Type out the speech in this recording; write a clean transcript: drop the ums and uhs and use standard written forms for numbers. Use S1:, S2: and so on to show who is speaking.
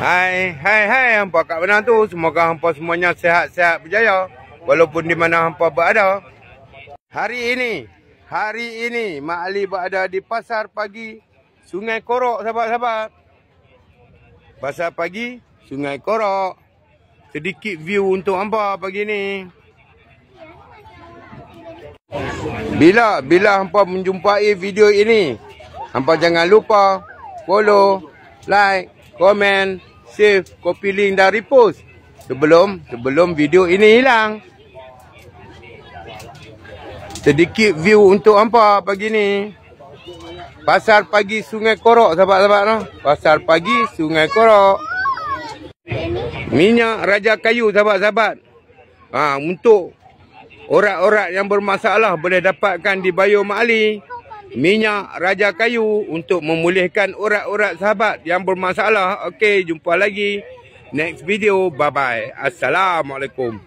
S1: Hai hampa kat mana tu? Semoga hampa semuanya sihat-sihat berjaya walaupun di mana hampa berada. Hari ini Mak Ali berada di pasar pagi Sungai Korok, sahabat-sahabat. Pasar pagi Sungai Korok. Sedikit view untuk hampa pagi ni. Bila hampa menjumpai video ini, hampa jangan lupa follow, like, komen, save, copy link dan repost sebelum video ini hilang. Sedikit view untuk hampa pagi ni. Pasar pagi Sungai Korok, sahabat-sahabat. Pasar pagi Sungai Korok. Minyak Raja Kayu, sahabat-sahabat. Untuk orang-orang yang bermasalah boleh dapatkan di bio Mak Ali. Minyak Raja Kayu untuk memulihkan urat-urat sahabat yang bermasalah. Okey, jumpa lagi next video. Bye bye. Assalamualaikum.